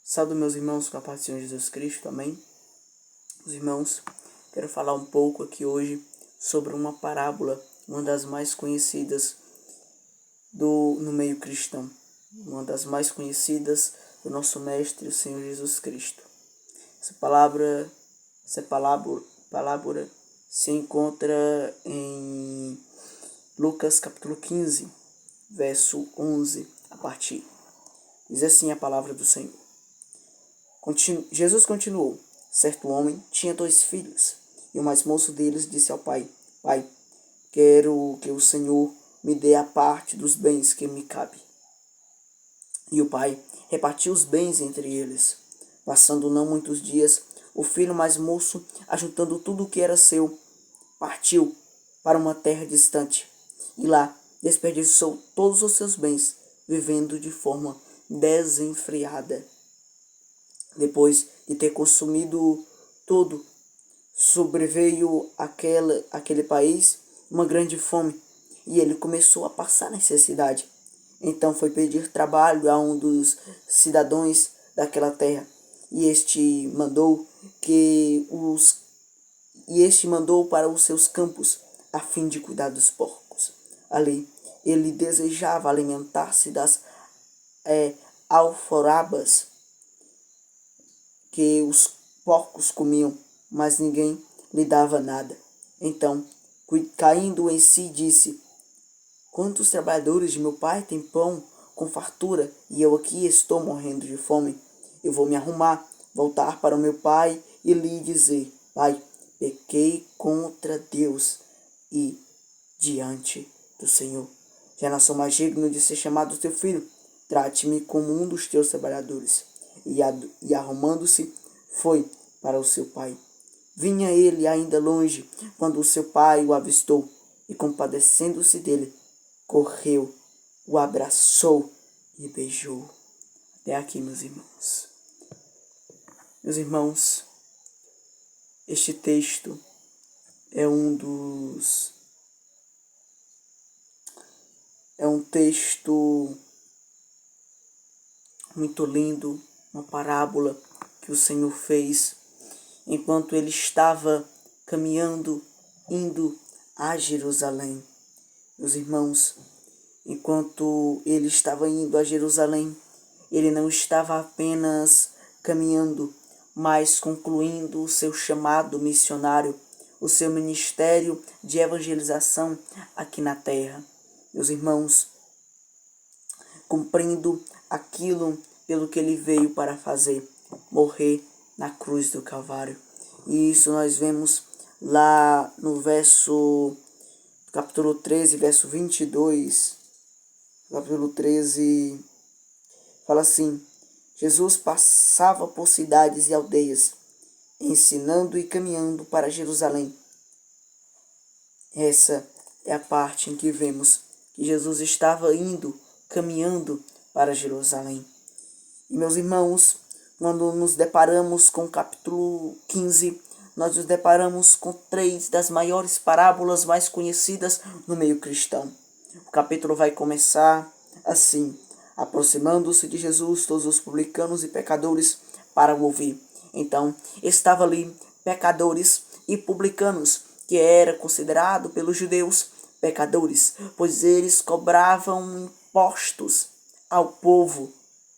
Salve meus irmãos com a paz do Senhor Jesus Cristo, amém? Os irmãos, quero falar um pouco aqui hoje sobre uma parábola, uma das mais conhecidas no meio cristão, uma das mais conhecidas do nosso Mestre, o Senhor Jesus Cristo. Essa palavra se encontra em Lucas capítulo 15, verso 11 a partir. Diz assim a palavra do Senhor. Jesus continuou: certo homem tinha 2 filhos, e o mais moço deles disse ao pai: Pai, quero que o Senhor me dê a parte dos bens que me cabe. E o pai repartiu os bens entre eles. Passando não muitos dias, o filho mais moço, ajuntando tudo o que era seu, partiu para uma terra distante, e lá desperdiçou todos os seus bens, vivendo de forma desenfreada. Depois de ter consumido tudo, sobreveio àquele país uma grande fome, e ele começou a passar necessidade. Então foi pedir trabalho a um dos cidadãos daquela terra, e este mandou para os seus campos, a fim de cuidar dos porcos. Ali ele desejava alimentar-se das alforabas que os porcos comiam, mas ninguém lhe dava nada. Então, caindo em si, disse: Quantos trabalhadores de meu pai têm pão com fartura, e eu aqui estou morrendo de fome? Eu vou me arrumar, voltar para o meu pai e lhe dizer: Pai, pequei contra Deus e diante do Senhor. Já não sou mais digno de ser chamado teu filho. Trate-me como um dos teus trabalhadores. E arrumando-se, foi para o seu pai. Vinha ele ainda longe, quando o seu pai o avistou, e compadecendo-se dele, correu, o abraçou e beijou. Até aqui, meus irmãos. Meus irmãos, este texto é um texto muito lindo, uma parábola que o Senhor fez enquanto ele estava caminhando, indo a Jerusalém. Meus irmãos, enquanto ele estava indo a Jerusalém, ele não estava apenas caminhando, mas concluindo o seu chamado missionário, o seu ministério de evangelização aqui na terra. Meus irmãos, cumprindo aquilo pelo que ele veio para fazer, morrer na cruz do Calvário. E isso nós vemos lá no capítulo 13, verso 22. Capítulo 13 fala assim: Jesus passava por cidades e aldeias, ensinando e caminhando para Jerusalém. Essa é a parte em que vemos que Jesus estava indo, caminhando para Jerusalém. E meus irmãos, quando nos deparamos com o capítulo 15, nós nos deparamos com 3 das maiores parábolas mais conhecidas no meio cristão. O capítulo vai começar assim: aproximando-se de Jesus todos os publicanos e pecadores para o ouvir. Então, estava ali pecadores e publicanos, que era considerado pelos judeus pecadores, pois eles cobravam impostos ao povo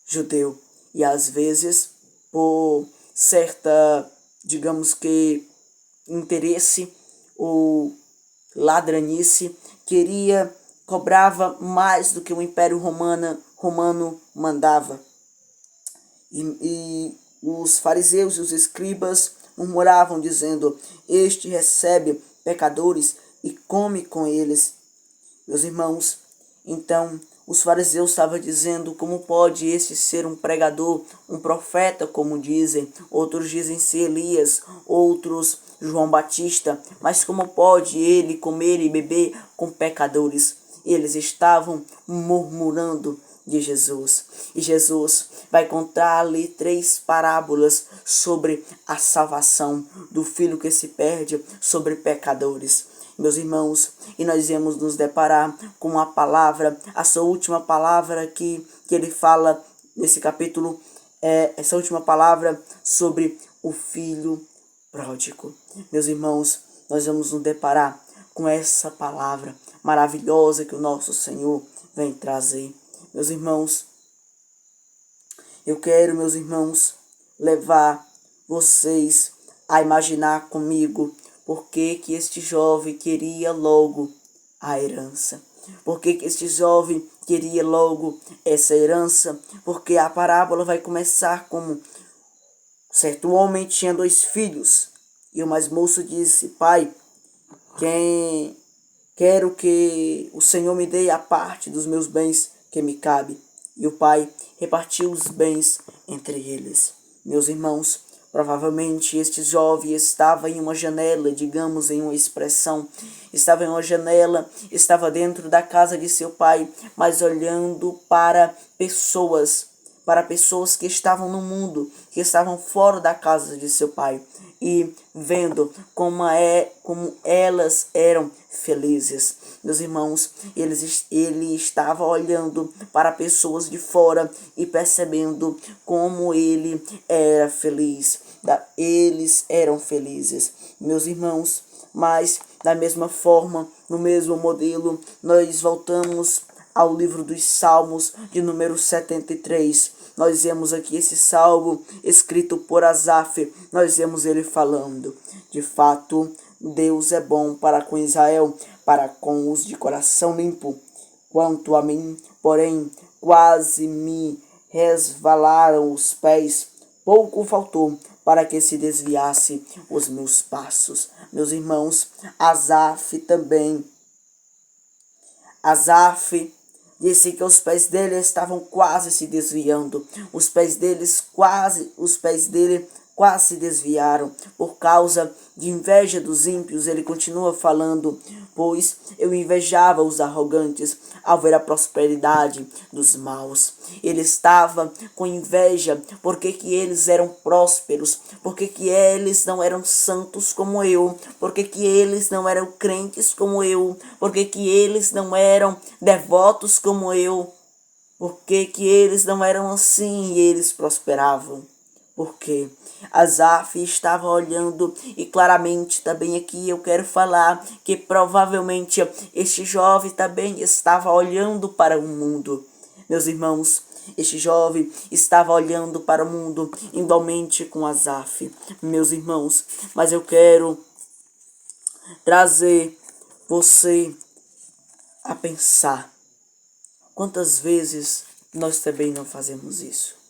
judeu. E às vezes, por certa, digamos que, interesse ou ladranice, cobrava mais do que o Império Romano mandava. E os fariseus e os escribas murmuravam, dizendo: Este recebe pecadores e come com eles. Meus irmãos, então os fariseus estavam dizendo: como pode esse ser um pregador, um profeta, como dizem? Outros dizem ser Elias, outros João Batista. Mas como pode ele comer e beber com pecadores? eles estavam murmurando de Jesus. E Jesus vai contar ali 3 parábolas sobre a salvação do filho que se perde, sobre pecadores. Meus irmãos, e nós íamos nos deparar com a palavra, a sua última palavra que ele fala nesse capítulo, essa última palavra sobre o filho pródigo. Meus irmãos, nós vamos nos deparar com essa palavra maravilhosa que o nosso Senhor vem trazer. Meus irmãos, eu quero, meus irmãos, levar vocês a imaginar comigo por que este jovem queria logo a herança. Por que este jovem queria logo essa herança? Porque a parábola vai começar como: certo homem tinha 2 filhos, e o mais moço disse: pai, quero que o Senhor me dê a parte dos meus bens que me cabe. E o pai repartiu os bens entre eles. Meus irmãos, provavelmente este jovem estava em uma janela, digamos em uma expressão, estava em uma janela, estava dentro da casa de seu pai, mas olhando para pessoas que estavam no mundo, que estavam fora da casa de seu pai, e vendo como elas eram felizes. Meus irmãos, ele estava olhando para pessoas de fora e percebendo como ele era feliz. Eles eram felizes, meus irmãos. Mas, da mesma forma, no mesmo modelo, nós voltamos ao livro dos Salmos, de número 73. Nós vemos aqui esse salmo escrito por Asaf. Nós vemos ele falando: de fato, Deus é bom para com Israel, para com os de coração limpo. Quanto a mim, porém, quase me resvalaram os pés. Pouco faltou para que se desviasse os meus passos. Meus irmãos, Asaf disse que os pés dele estavam quase se desviando. Os pés dele quase se desviaram por causa de inveja dos ímpios. Ele continua falando: pois eu invejava os arrogantes ao ver a prosperidade dos maus. Ele estava com inveja porque que eles eram prósperos, porque que eles não eram santos como eu, porque que eles não eram crentes como eu, porque que eles não eram devotos como eu, porque que eles não eram assim e eles prosperavam. Porque Asaf estava olhando, e claramente também aqui eu quero falar que provavelmente este jovem também estava olhando para o mundo. Meus irmãos, este jovem estava olhando para o mundo igualmente com Asaf, meus irmãos. Mas eu quero trazer você a pensar: quantas vezes nós também não fazemos isso?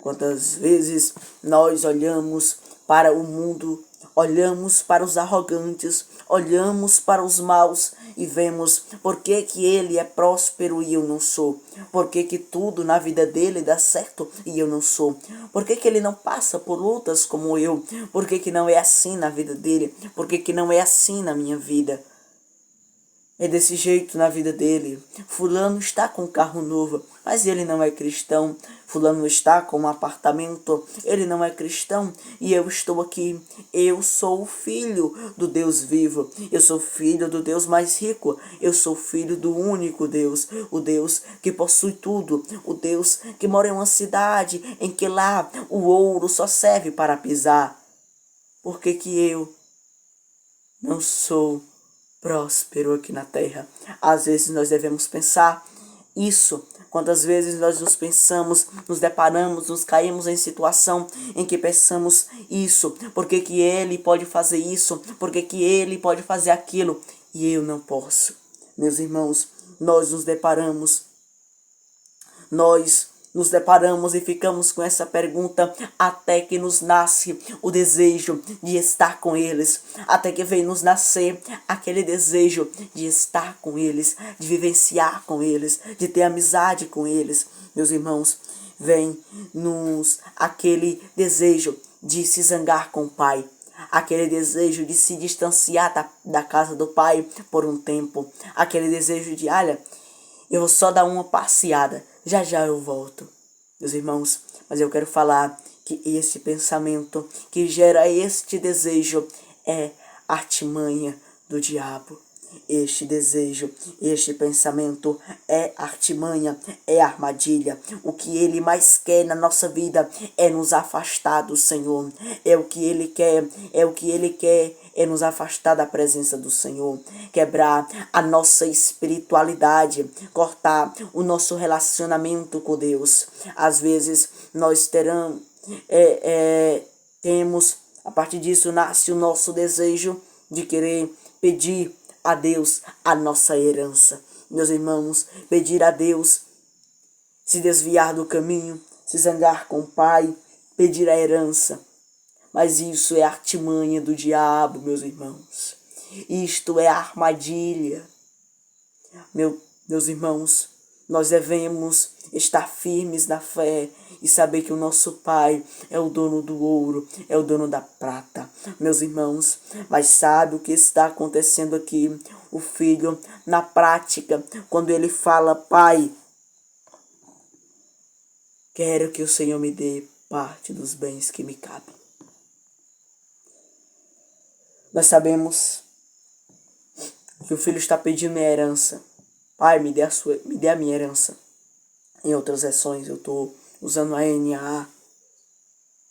Quantas vezes nós olhamos para o mundo, olhamos para os arrogantes, olhamos para os maus e vemos por que que ele é próspero e eu não sou? Por que que tudo na vida dele dá certo e eu não sou? Por que que ele não passa por lutas como eu? Por que que não é assim na vida dele? Por que que não é assim na minha vida? É desse jeito na vida dele. Fulano está com um carro novo, mas ele não é cristão. Fulano está com um apartamento, ele não é cristão. E eu estou aqui. Eu sou o filho do Deus vivo. Eu sou filho do Deus mais rico. Eu sou filho do único Deus. O Deus que possui tudo. O Deus que mora em uma cidade em que lá o ouro só serve para pisar. Por que que eu não sou próspero aqui na terra? Às vezes nós devemos pensar isso. Quantas vezes nós nos pensamos, nos deparamos, nos caímos em situação em que pensamos isso: por que que ele pode fazer isso? Por que que ele pode fazer aquilo e eu não posso? Meus irmãos, nós nos deparamos e ficamos com essa pergunta até que nos nasce o desejo de estar com eles, até que vem nos nascer aquele desejo de estar com eles, de vivenciar com eles, de ter amizade com eles. Meus irmãos, vem-nos aquele desejo de se zangar com o pai, aquele desejo de se distanciar da casa do pai por um tempo, aquele desejo de, olha, eu vou só dar uma passeada, já já eu volto. Meus irmãos, mas eu quero falar que esse pensamento que gera este desejo é artimanha do diabo. Este desejo, este pensamento é artimanha, é armadilha. O que ele mais quer na nossa vida é nos afastar do Senhor. É o que ele quer, é nos afastar da presença do Senhor, quebrar a nossa espiritualidade, cortar o nosso relacionamento com Deus. Às vezes nós temos, a partir disso nasce o nosso desejo de querer pedir a Deus a nossa herança. Meus irmãos, pedir a Deus, se desviar do caminho, se zangar com o Pai, pedir a herança. Mas isso é artimanha do diabo, meus irmãos. Isto é armadilha. Meus irmãos, nós devemos estar firmes na fé e saber que o nosso Pai é o dono do ouro, é o dono da prata. Meus irmãos, mas sabe o que está acontecendo aqui? O filho, na prática, quando ele fala, Pai, quero que o Senhor me dê parte dos bens que me cabem. Nós sabemos que o filho está pedindo a herança. Pai, me dê a minha herança. Em outras versões eu estou usando a NAA.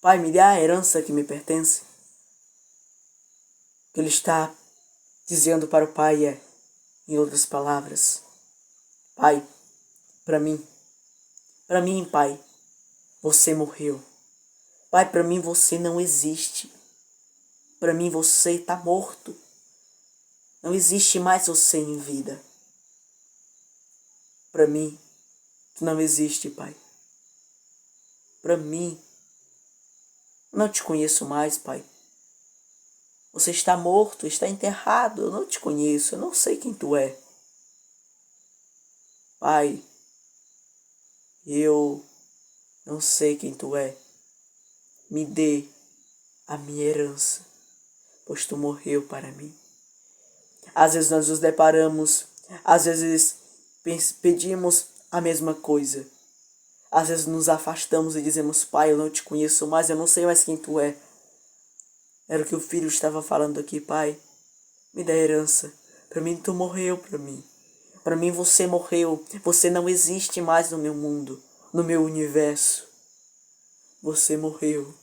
Pai, me dê a herança que me pertence. O que ele está dizendo para o Pai é, em outras palavras, Pai, para mim, Pai, você morreu. Pai, para mim você não existe. Para mim você está morto. Não existe mais você em vida. Para mim, tu não existe, Pai. Para mim, não te conheço mais, Pai. Você está morto, está enterrado, eu não te conheço, eu não sei quem tu é. Pai, eu não sei quem tu é. Me dê a minha herança, pois tu morreu para mim. Às vezes nós nos deparamos, às vezes pedimos a mesma coisa. Às vezes nos afastamos e dizemos, Pai, eu não te conheço mais, eu não sei mais quem tu é. Era o que o filho estava falando aqui, Pai, me dá a herança. Para mim tu morreu para mim. Para mim você morreu. Você não existe mais no meu mundo, no meu universo. Você morreu.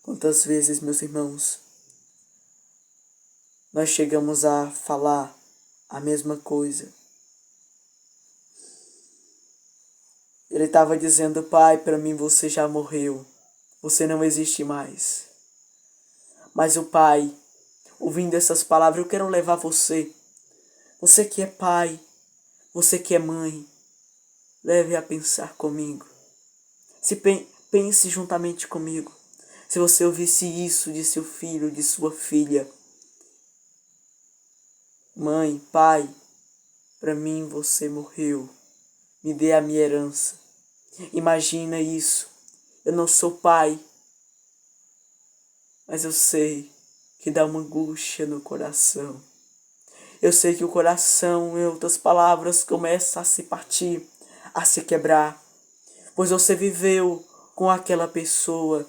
Quantas vezes, meus irmãos, nós chegamos a falar a mesma coisa. Ele estava dizendo, Pai, para mim você já morreu. Você não existe mais. Mas o Pai, ouvindo essas palavras, eu quero levar você. Você que é pai, você que é mãe, leve a pensar comigo. Pense juntamente comigo. Se você ouvisse isso de seu filho, de sua filha. Mãe, pai, para mim você morreu. Me dê a minha herança. Imagina isso. Eu não sou pai, mas eu sei que dá uma angústia no coração. Eu sei que o coração, em outras palavras, começa a se partir, a se quebrar. Pois você viveu com aquela pessoa,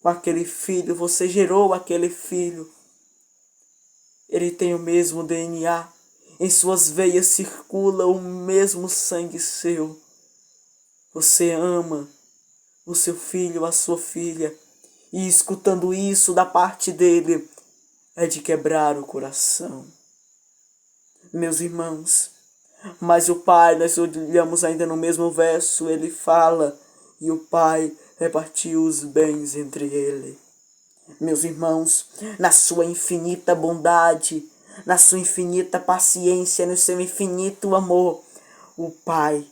com aquele filho, você gerou aquele filho. Ele tem o mesmo DNA, em suas veias circula o mesmo sangue seu. Você ama o seu filho, a sua filha, e escutando isso da parte dele, é de quebrar o coração. Meus irmãos, mas o Pai, nós olhamos ainda no mesmo verso, ele fala, e o Pai repartiu os bens entre ele. Meus irmãos, na sua infinita bondade, na sua infinita paciência, no seu infinito amor, o Pai,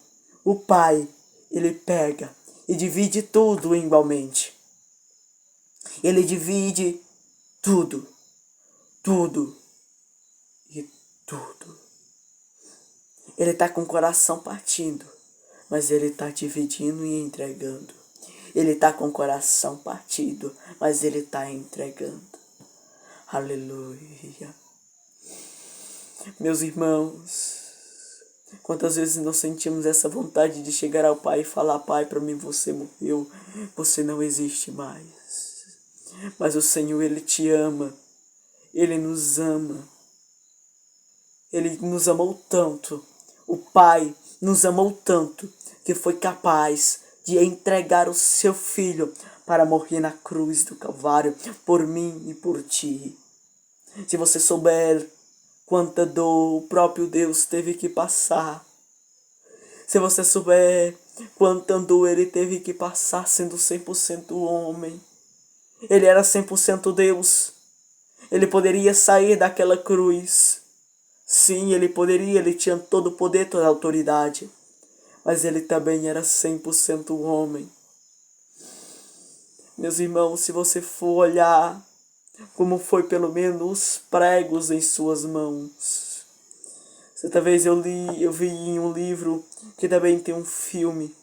ele pega e divide tudo igualmente. Ele divide tudo e tudo. Ele está com o coração partindo, mas ele está dividindo e entregando. Ele está com o coração partido, mas ele está entregando. Aleluia. Meus irmãos, quantas vezes nós sentimos essa vontade de chegar ao Pai e falar: Pai, para mim você morreu, você não existe mais. Mas o Senhor, Ele te ama, Ele nos ama. Ele nos amou tanto, o Pai nos amou tanto, que foi capaz de entregar o seu Filho para morrer na cruz do Calvário, por mim e por ti. Se você souber quanta dor o próprio Deus teve que passar, se você souber quanta dor ele teve que passar sendo 100% homem, ele era 100% Deus, ele poderia sair daquela cruz. Sim, ele poderia, ele tinha todo o poder, toda a autoridade, mas ele também era 100% homem. Meus irmãos, se você for olhar como foi pelo menos os pregos em suas mãos. Certa vez eu vi em um livro que também tem um filme,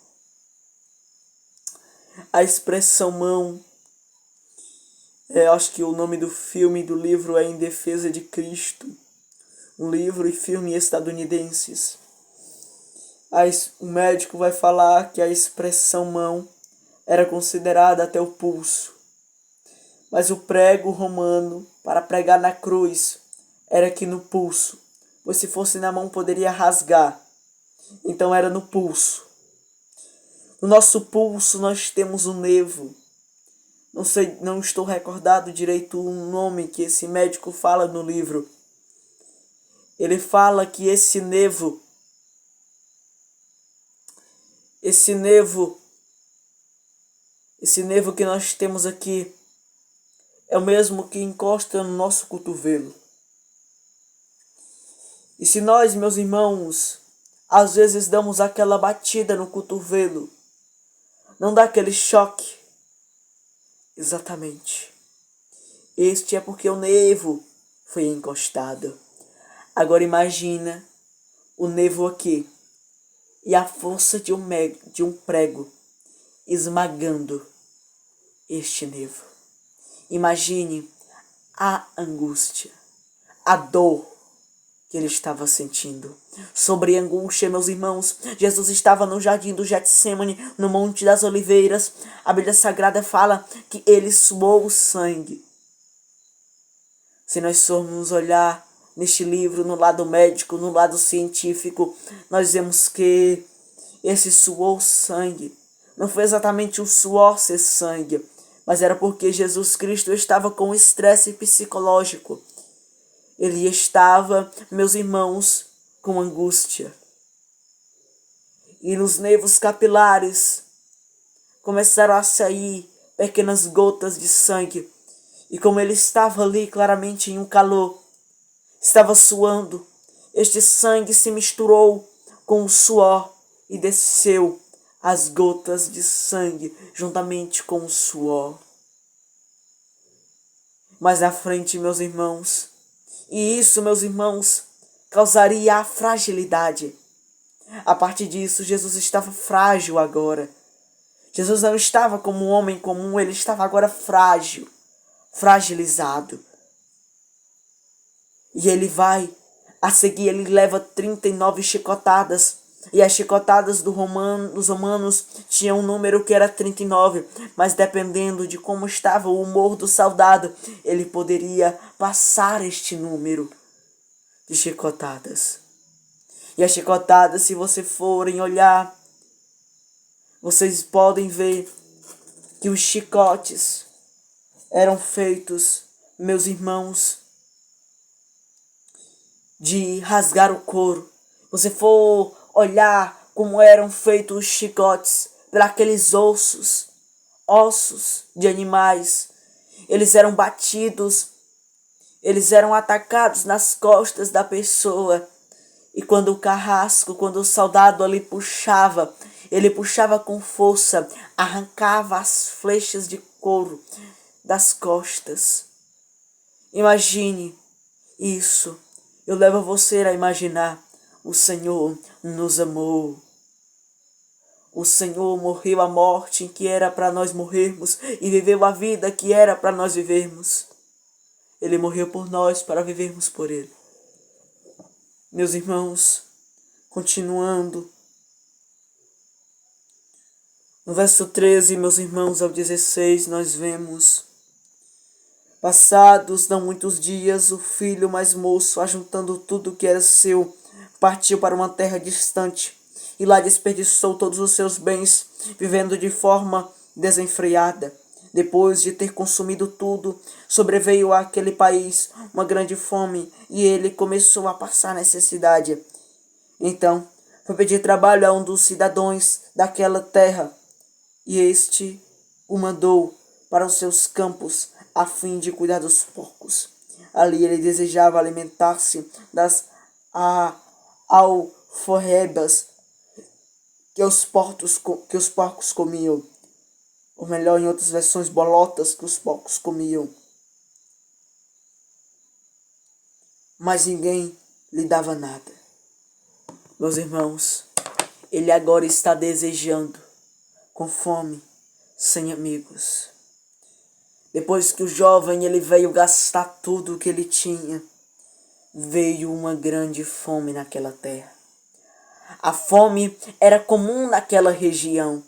a expressão mão. Acho que o nome do filme e do livro é Em Defesa de Cristo. Um livro e filme estadunidenses. O médico vai falar que a expressão mão era considerada até o pulso. Mas o prego romano, para pregar na cruz, era aqui no pulso, pois se fosse na mão poderia rasgar. Então era no pulso. No nosso pulso nós temos um nervo. Não estou recordado direito o nome que esse médico fala no livro. Ele fala que esse nervo que nós temos aqui é o mesmo que encosta no nosso cotovelo. E se nós, meus irmãos, às vezes damos aquela batida no cotovelo, não dá aquele choque? Exatamente. Este é porque o nervo foi encostado. Agora imagina o nervo aqui e a força de um prego esmagando este nervo. Imagine a angústia, a dor que ele estava sentindo. Sobre a angústia, meus irmãos, Jesus estava no jardim do Getsêmani, no Monte das Oliveiras. A Bíblia Sagrada fala que ele suou o sangue. Se nós formos olhar neste livro, no lado médico, no lado científico, nós vemos que esse suor sangue não foi exatamente o suor ser sangue, mas era porque Jesus Cristo estava com estresse psicológico. Ele estava, meus irmãos, com angústia. E nos nervos capilares começaram a sair pequenas gotas de sangue. E como ele estava ali claramente em um calor, estava suando, este sangue se misturou com o suor e desceu as gotas de sangue juntamente com o suor. Mas na frente, meus irmãos, e isso, meus irmãos, causaria a fragilidade. A partir disso, Jesus estava frágil agora. Jesus não estava como um homem comum, ele estava agora frágil, fragilizado. E ele vai, a seguir ele leva 39 chicotadas. E as chicotadas dos romanos tinham um número que era 39. Mas dependendo de como estava o humor do soldado, ele poderia passar este número de chicotadas. E as chicotadas, se vocês forem olhar, vocês podem ver que os chicotes eram feitos, meus irmãos, de rasgar o couro. Você for olhar como eram feitos os chicotes por aqueles ossos de animais. Eles eram batidos, eles eram atacados nas costas da pessoa. E quando o soldado ali puxava, ele puxava com força, arrancava as flechas de couro das costas. Imagine isso. Eu levo você a imaginar: o Senhor nos amou. O Senhor morreu a morte em que era para nós morrermos e viveu a vida que era para nós vivermos. Ele morreu por nós para vivermos por Ele. Meus irmãos, continuando, no verso 13, meus irmãos, ao 16, nós vemos: passados não muitos dias, o filho mais moço, ajuntando tudo que era seu, partiu para uma terra distante e lá desperdiçou todos os seus bens, vivendo de forma desenfreada. Depois de ter consumido tudo, sobreveio àquele país uma grande fome e ele começou a passar necessidade. Então, foi pedir trabalho a um dos cidadãos daquela terra, e este o mandou para os seus campos a fim de cuidar dos porcos. Ali ele desejava alimentar-se das alforrebas que os porcos comiam. Ou melhor, em outras versões, bolotas que os porcos comiam. Mas ninguém lhe dava nada. Meus irmãos, ele agora está desejando, com fome, sem amigos. Depois que o jovem ele veio gastar tudo o que ele tinha, veio uma grande fome naquela terra. A fome era comum naquela região,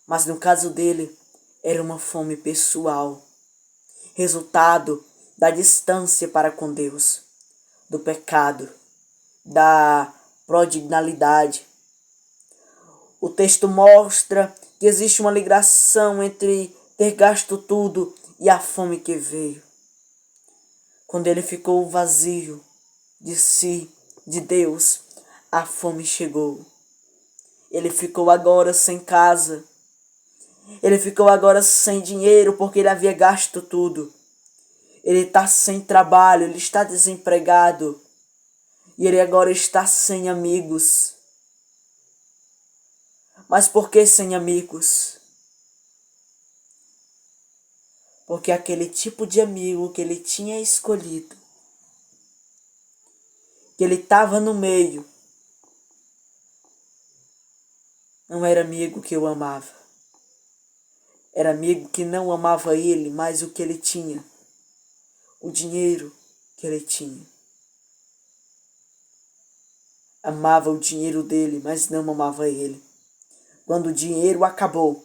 mas no caso dele era uma fome pessoal, resultado da distância para com Deus, do pecado, da prodigalidade. O texto mostra que existe uma ligação entre ter gasto tudo e a fome que veio. Quando ele ficou vazio de si, de Deus, a fome chegou. Ele ficou agora sem casa. Ele ficou agora sem dinheiro porque ele havia gasto tudo. Ele está sem trabalho, ele está desempregado. E ele agora está sem amigos. Mas por que sem amigos? Porque aquele tipo de amigo que ele tinha escolhido, que ele estava no meio, não era amigo que o amava. Era amigo que não amava ele, mas o que ele tinha, o dinheiro que ele tinha. Amava o dinheiro dele, mas não amava ele. Quando o dinheiro acabou,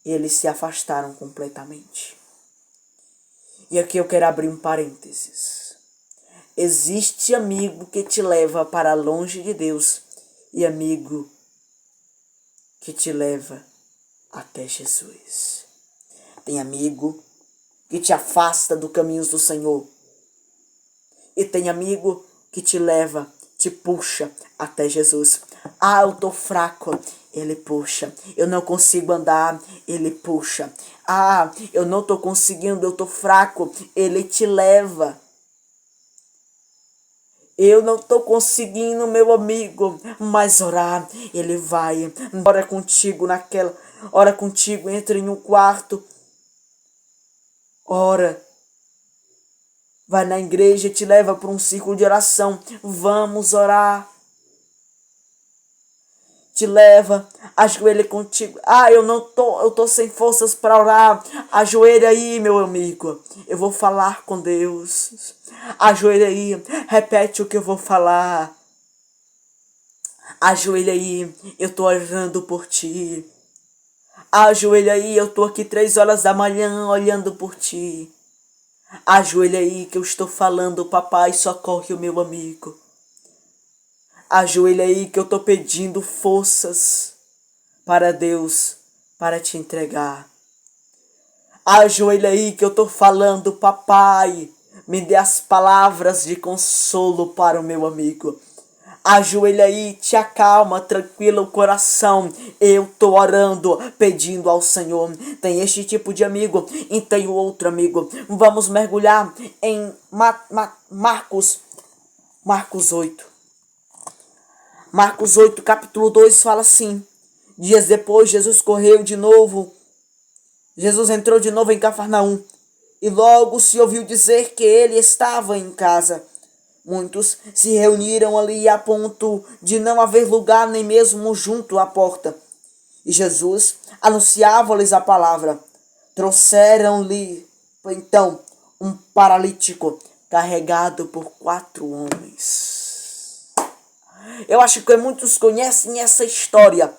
eles se afastaram completamente. E aqui eu quero abrir um parênteses. Existe amigo que te leva para longe de Deus e amigo que te leva até Jesus. Tem amigo que te afasta dos caminhos do Senhor. E tem amigo que te leva, te puxa até Jesus. Ah, eu tô fraco. Ele puxa. Eu não consigo andar. Ele puxa. Ah, eu não tô conseguindo. Eu tô fraco. Ele te leva. Eu não tô conseguindo, meu amigo, mas orar. Ele vai. Ora contigo naquela. Ora contigo. Entra em um quarto. Ora. Vai na igreja e te leva para um círculo de oração. Vamos orar. Te leva, ajoelha contigo. Ah, eu tô sem forças para orar. Ajoelha aí, meu amigo. Eu vou falar com Deus. Ajoelha aí, repete o que eu vou falar. Ajoelha aí, eu tô orando por ti. Ajoelha aí, eu tô aqui 3 horas da manhã olhando por ti. Ajoelha aí que eu estou falando, papai, socorre o meu amigo. Ajoelha aí que eu estou pedindo forças para Deus, para te entregar. Ajoelha aí que eu estou falando, papai, me dê as palavras de consolo para o meu amigo. Ajoelha aí, te acalma, tranquila o coração. Eu estou orando, pedindo ao Senhor. Tem este tipo de amigo e tem o outro amigo. Vamos mergulhar em Marcos 8. Marcos 8, capítulo 2, fala assim: dias depois, Jesus entrou de novo em Cafarnaum, e logo se ouviu dizer que ele estava em casa. Muitos se reuniram ali a ponto de não haver lugar nem mesmo junto à porta. E Jesus anunciava-lhes a palavra. Trouxeram-lhe, então, um paralítico carregado por 4 homens. Eu acho que muitos conhecem essa história.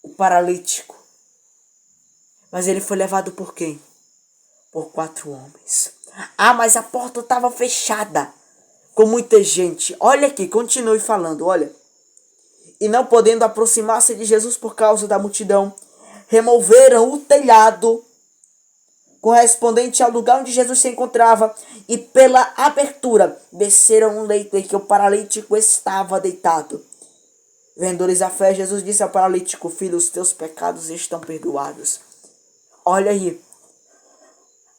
O paralítico. Mas ele foi levado por quem? Por 4 homens. Ah, mas a porta estava fechada, com muita gente. Olha aqui, continue falando, olha. E não podendo aproximar-se de Jesus por causa da multidão, removeram o telhado correspondente ao lugar onde Jesus se encontrava, e pela abertura desceram um leito em que o paralítico estava deitado. Vendo-lhes a fé, Jesus disse ao paralítico: filho, os teus pecados estão perdoados. Olha aí,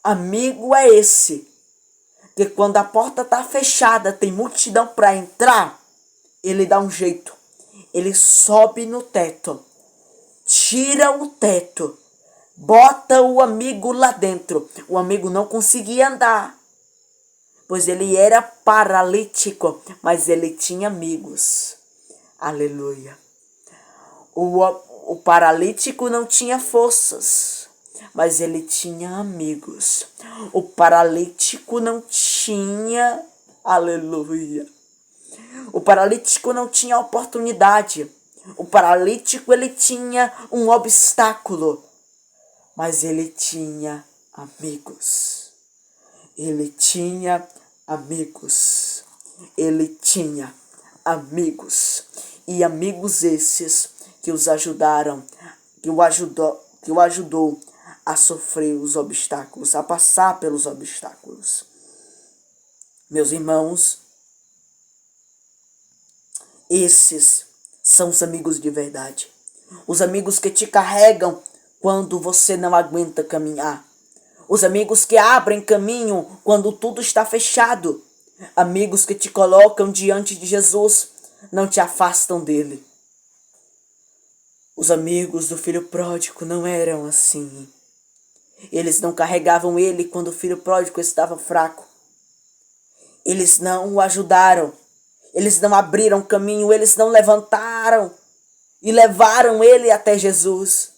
amigo é esse, que quando a porta está fechada, tem multidão para entrar, ele dá um jeito. Ele sobe no teto, tira o teto, bota o amigo lá dentro. O amigo não conseguia andar, pois ele era paralítico, mas ele tinha amigos. Aleluia. O paralítico não tinha forças, mas ele tinha amigos. O paralítico não tinha, aleluia. O paralítico não tinha oportunidade. O paralítico, ele tinha um obstáculo, mas ele tinha amigos. Ele tinha amigos. Ele tinha amigos. E amigos esses que os ajudaram, que o ajudou a sofrer os obstáculos, a passar pelos obstáculos. Meus irmãos, esses são os amigos de verdade. Os amigos que te carregam quando você não aguenta caminhar. Os amigos que abrem caminho quando tudo está fechado. Amigos que te colocam diante de Jesus, não te afastam dele. Os amigos do filho pródigo não eram assim. Eles não carregavam ele quando o filho pródigo estava fraco. Eles não o ajudaram. Eles não abriram caminho, eles não levantaram e levaram ele até Jesus.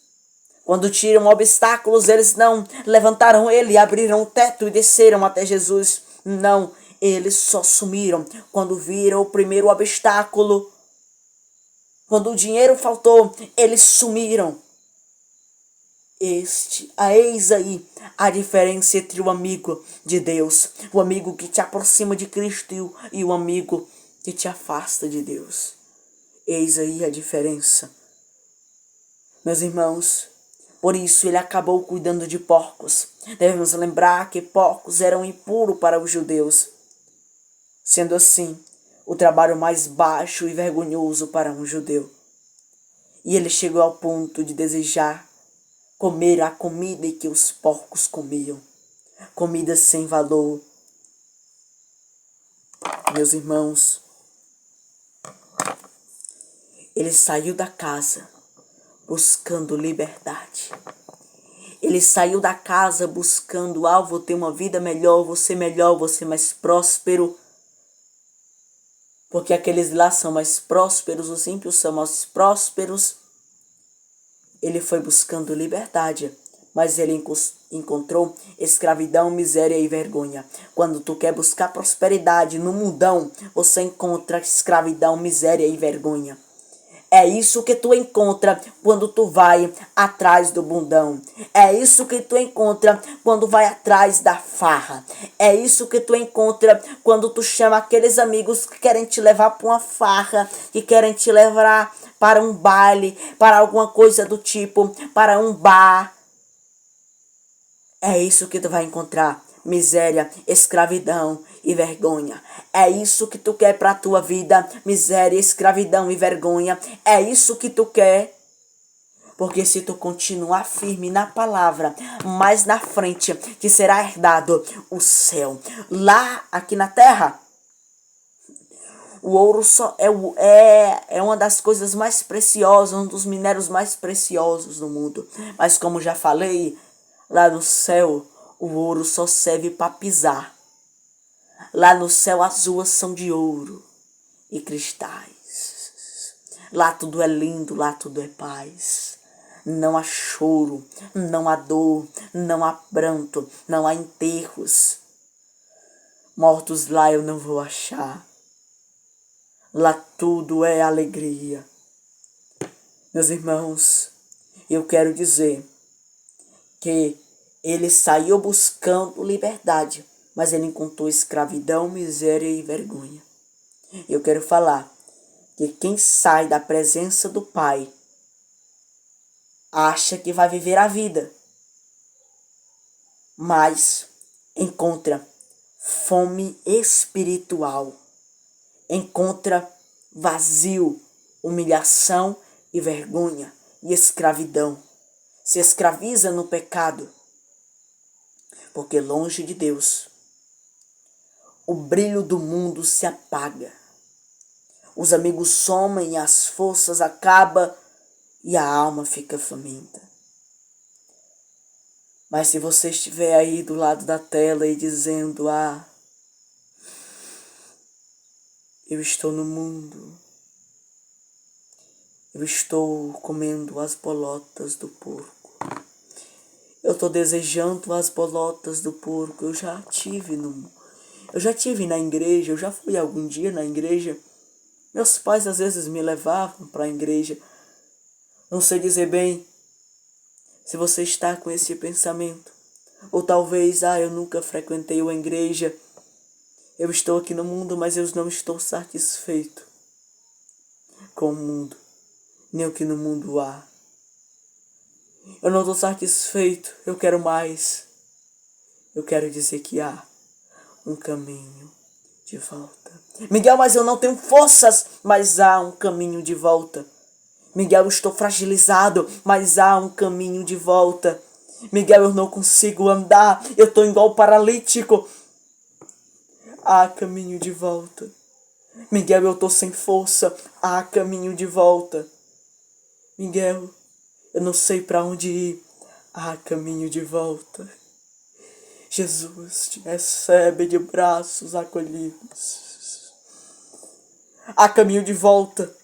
Quando tiram obstáculos, eles não levantaram ele, abriram o teto e desceram até Jesus. Não, eles só sumiram quando viram o primeiro obstáculo. Quando o dinheiro faltou, eles sumiram. Eis aí a diferença entre o amigo de Deus, o amigo que te aproxima de Cristo e o amigo que te afasta de Deus. Eis aí a diferença. Meus irmãos, por isso ele acabou cuidando de porcos. Devemos lembrar que porcos eram impuros para os judeus. Sendo assim, o trabalho mais baixo e vergonhoso para um judeu. E ele chegou ao ponto de desejar comer a comida que os porcos comiam. Comida sem valor. Meus irmãos, ele saiu da casa buscando liberdade. Ele saiu da casa buscando, vou ter uma vida melhor, vou ser mais próspero. Porque aqueles lá são mais prósperos, os ímpios são mais prósperos. Ele foi buscando liberdade, mas ele encontrou escravidão, miséria e vergonha. Quando tu quer buscar prosperidade no mundão, você encontra escravidão, miséria e vergonha. É isso que tu encontra quando tu vai atrás do bundão. É isso que tu encontra quando vai atrás da farra. É isso que tu encontra quando tu chama aqueles amigos que querem te levar para uma farra, que querem te levar para um baile, para alguma coisa do tipo, para um bar. É isso que tu vai encontrar. Miséria, escravidão e vergonha. É isso que tu quer para a tua vida. Miséria, escravidão e vergonha. É isso que tu quer. Porque se tu continuar firme na palavra, mais na frente que será herdado o céu. Lá, aqui na terra, o ouro só é uma das coisas mais preciosas, um dos minérios mais preciosos do mundo. Mas como já falei, lá no céu, o ouro só serve para pisar. Lá no céu as ruas são de ouro e cristais. Lá tudo é lindo, lá tudo é paz. Não há choro, não há dor, não há pranto, não há enterros. Mortos lá eu não vou achar. Lá tudo é alegria. Meus irmãos, eu quero dizer que ele saiu buscando liberdade, mas ele encontrou escravidão, miséria e vergonha. Eu quero falar que quem sai da presença do Pai acha que vai viver a vida, mas encontra fome espiritual, encontra vazio, humilhação e vergonha e escravidão. Se escraviza no pecado, porque longe de Deus o brilho do mundo se apaga. Os amigos somem, as forças acabam e a alma fica faminta. Mas se você estiver aí do lado da tela e dizendo: eu estou no mundo, eu estou comendo as bolotas do porco, eu estou desejando as bolotas do porco, eu já tive na igreja, eu já fui algum dia na igreja. Meus pais às vezes me levavam para a igreja. Não sei dizer bem se você está com esse pensamento. Ou talvez, eu nunca frequentei uma igreja. Eu estou aqui no mundo, mas eu não estou satisfeito com o mundo, nem o que no mundo há. Eu não estou satisfeito, eu quero mais. Eu quero dizer que há um caminho de volta. Miguel, mas eu não tenho forças, mas há um caminho de volta. Miguel, eu estou fragilizado, mas há um caminho de volta. Miguel, eu não consigo andar, eu estou igual paralítico. Há caminho de volta. Miguel, eu estou sem força, há caminho de volta. Miguel, eu não sei para onde ir, há caminho de volta. Jesus te recebe de braços acolhidos. Há caminho de volta.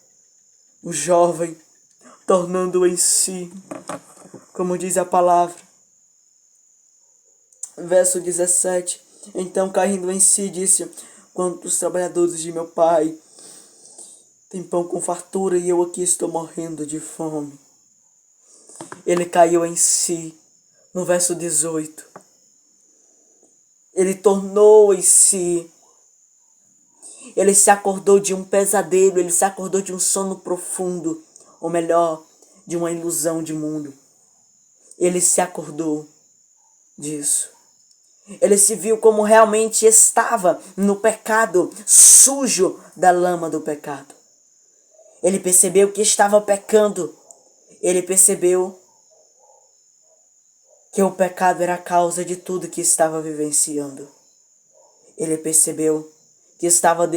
O jovem, tornando em si, como diz a palavra. Verso 17. Então, caindo em si, disse: quantos trabalhadores de meu pai têm pão com fartura e eu aqui estou morrendo de fome. Ele caiu em si. No verso 18. Ele tornou em si. Ele se acordou de um pesadelo, ele se acordou de um sono profundo, ou melhor, de uma ilusão de mundo. Ele se acordou disso. Ele se viu como realmente estava no pecado, sujo da lama do pecado. Ele percebeu que estava pecando. Ele percebeu que o pecado era a causa de tudo que estava vivenciando. Ele percebeu que estava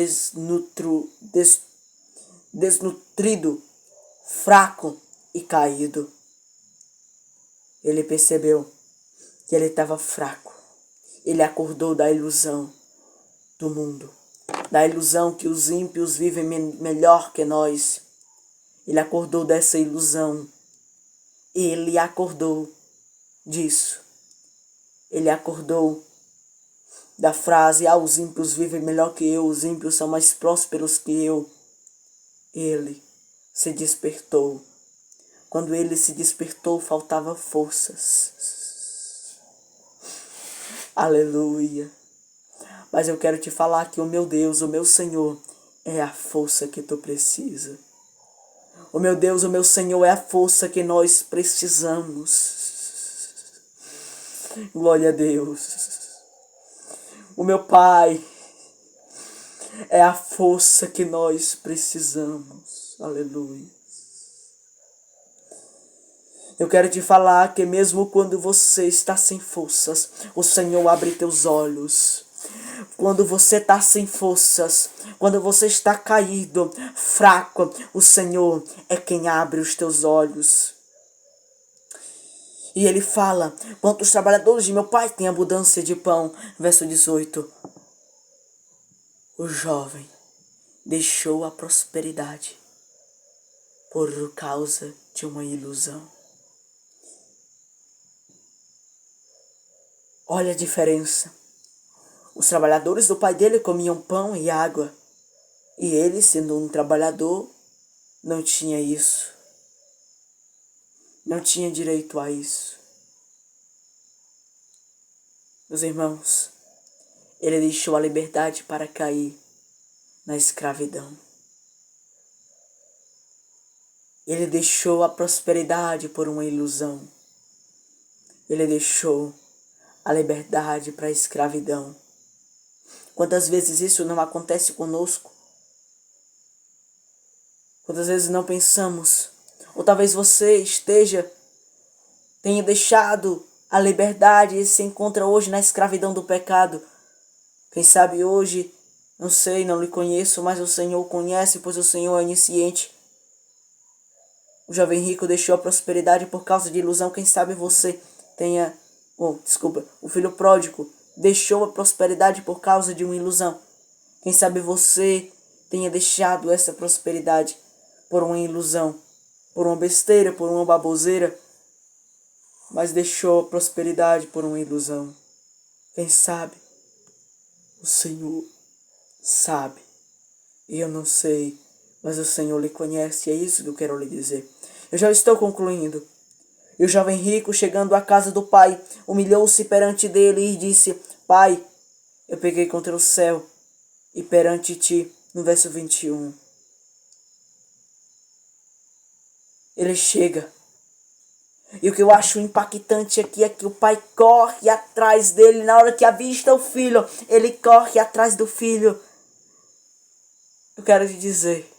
desnutrido, fraco e caído. Ele percebeu que ele estava fraco. Ele acordou da ilusão do mundo, da ilusão que os ímpios vivem melhor que nós. Ele acordou dessa ilusão. Ele acordou disso. Ele acordou da frase: os ímpios vivem melhor que eu, os ímpios são mais prósperos que eu. Ele se despertou. Quando ele se despertou, faltava forças. Aleluia. Mas eu quero te falar que o meu Deus, o meu Senhor, é a força que tu precisa. O meu Deus, o meu Senhor, é a força que nós precisamos. Glória a Deus. O meu Pai é a força que nós precisamos. Aleluia. Eu quero te falar que mesmo quando você está sem forças, o Senhor abre teus olhos. Quando você está sem forças, quando você está caído, fraco, o Senhor é quem abre os teus olhos. E ele fala: quantos trabalhadores de meu pai têm abundância de pão? Verso 18. O jovem deixou a prosperidade por causa de uma ilusão. Olha a diferença. Os trabalhadores do pai dele comiam pão e água. E ele, sendo um trabalhador, não tinha isso. Não tinha direito a isso. Meus irmãos, ele deixou a liberdade para cair na escravidão. Ele deixou a prosperidade por uma ilusão. Ele deixou a liberdade para a escravidão. Quantas vezes isso não acontece conosco? Quantas vezes não pensamos? Ou talvez você tenha deixado a liberdade e se encontra hoje na escravidão do pecado. Quem sabe hoje, não sei, não lhe conheço, mas o Senhor conhece, pois o Senhor é onisciente. O jovem rico deixou a prosperidade por causa de ilusão. Quem sabe você o filho pródigo deixou a prosperidade por causa de uma ilusão. Quem sabe você tenha deixado essa prosperidade por uma ilusão, por uma besteira, por uma baboseira, mas deixou a prosperidade por uma ilusão. Quem sabe? O Senhor sabe. E eu não sei, mas o Senhor lhe conhece, é isso que eu quero lhe dizer. Eu já estou concluindo. E o jovem rico, chegando à casa do pai, humilhou-se perante dele e disse: Pai, eu pequei contra o céu e perante ti, no verso 21. Ele chega. E o que eu acho impactante aqui é que o pai corre atrás dele. Na hora que avista o filho, ele corre atrás do filho. Eu quero te dizer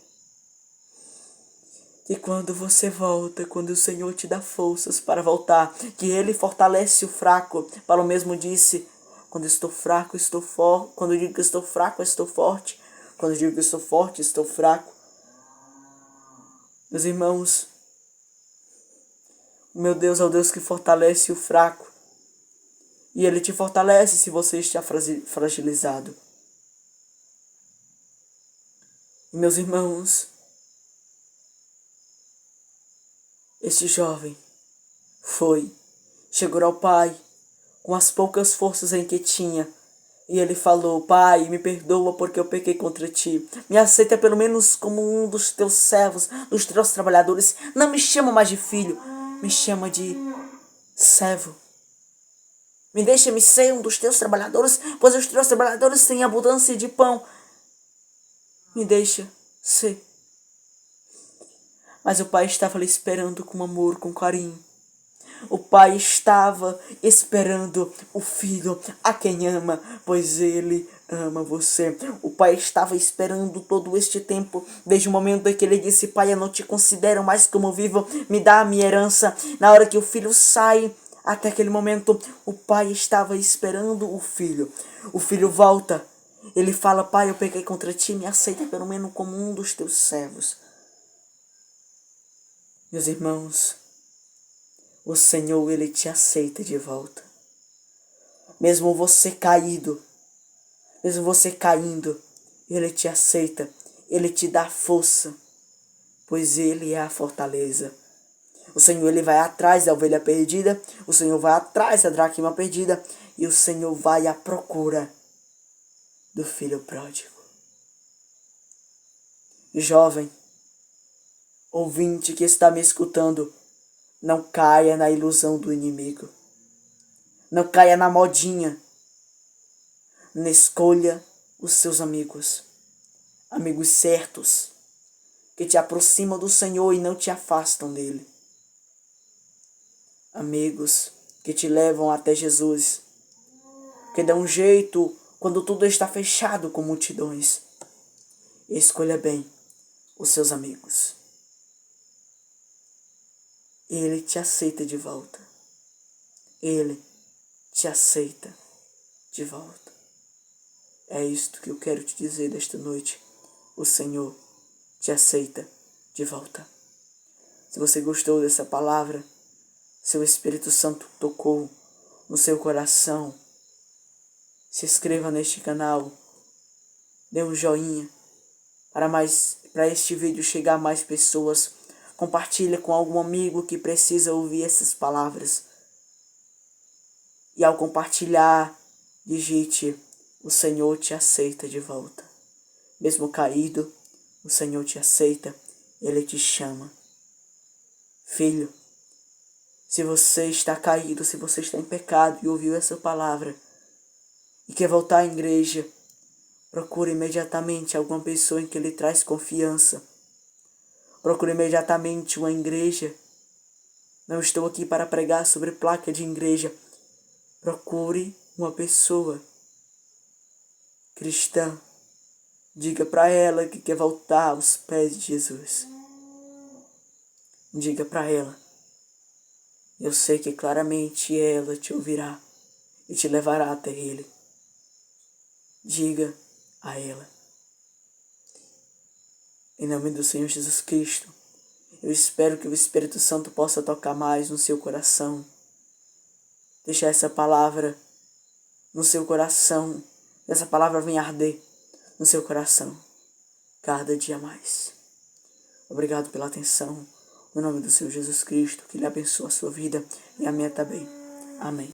que quando você volta, quando o Senhor te dá forças para voltar, que Ele fortalece o fraco. Paulo mesmo disse: quando estou fraco, estou forte. Quando eu digo que estou fraco, estou forte. Quando eu digo que estou forte, estou fraco. Meus irmãos, o meu Deus é o Deus que fortalece o fraco. E Ele te fortalece se você está fragilizado. E meus irmãos, este jovem chegou ao pai com as poucas forças em que tinha. E ele falou: Pai, me perdoa porque eu pequei contra ti. Me aceita pelo menos como um dos teus servos, dos teus trabalhadores. Não me chama mais de filho, me chama de servo. Me deixa-me ser um dos teus trabalhadores, pois os teus trabalhadores têm abundância de pão. Me deixa ser. Mas o pai estava ali esperando com amor, com carinho. O pai estava esperando o filho a quem ama, pois ele ama você. O pai estava esperando todo este tempo, desde o momento em que ele disse: Pai, eu não te considero mais como vivo, me dá a minha herança. Na hora que o filho sai, até aquele momento, o pai estava esperando o filho. O filho volta, ele fala: Pai, eu pequei contra ti, me aceita pelo menos como um dos teus servos. Meus irmãos, o Senhor, Ele te aceita de volta. Mesmo você caído, mesmo você caindo, Ele te aceita. Ele te dá força, pois Ele é a fortaleza. O Senhor, Ele vai atrás da ovelha perdida. O Senhor vai atrás da dracma perdida. E o Senhor vai à procura do filho pródigo. Jovem, ouvinte que está me escutando, não caia na ilusão do inimigo. Não caia na modinha. Não escolha os seus amigos. Amigos certos, que te aproximam do Senhor e não te afastam dele. Amigos que te levam até Jesus, que dão um jeito quando tudo está fechado com multidões. Escolha bem os seus amigos. Ele te aceita de volta. Ele te aceita de volta. É isto que eu quero te dizer desta noite. O Senhor te aceita de volta. Se você gostou dessa palavra, se o Espírito Santo tocou no seu coração, se inscreva neste canal, dê um joinha para este vídeo chegar a mais pessoas. Compartilha com algum amigo que precisa ouvir essas palavras. E ao compartilhar, digite: o Senhor te aceita de volta. Mesmo caído, o Senhor te aceita, Ele te chama. Filho, se você está caído, se você está em pecado e ouviu essa palavra e quer voltar à igreja, procure imediatamente alguma pessoa em que lhe traz confiança. Procure imediatamente uma igreja. Não estou aqui para pregar sobre placa de igreja. Procure uma pessoa cristã. Diga para ela que quer voltar aos pés de Jesus. Diga para ela. Eu sei que claramente ela te ouvirá e te levará até Ele. Diga a ela. Em nome do Senhor Jesus Cristo, eu espero que o Espírito Santo possa tocar mais no seu coração. Deixar essa palavra no seu coração. Essa palavra venha arder no seu coração cada dia mais. Obrigado pela atenção. No nome do Senhor Jesus Cristo, que Ele abençoe a sua vida e a minha também. Amém.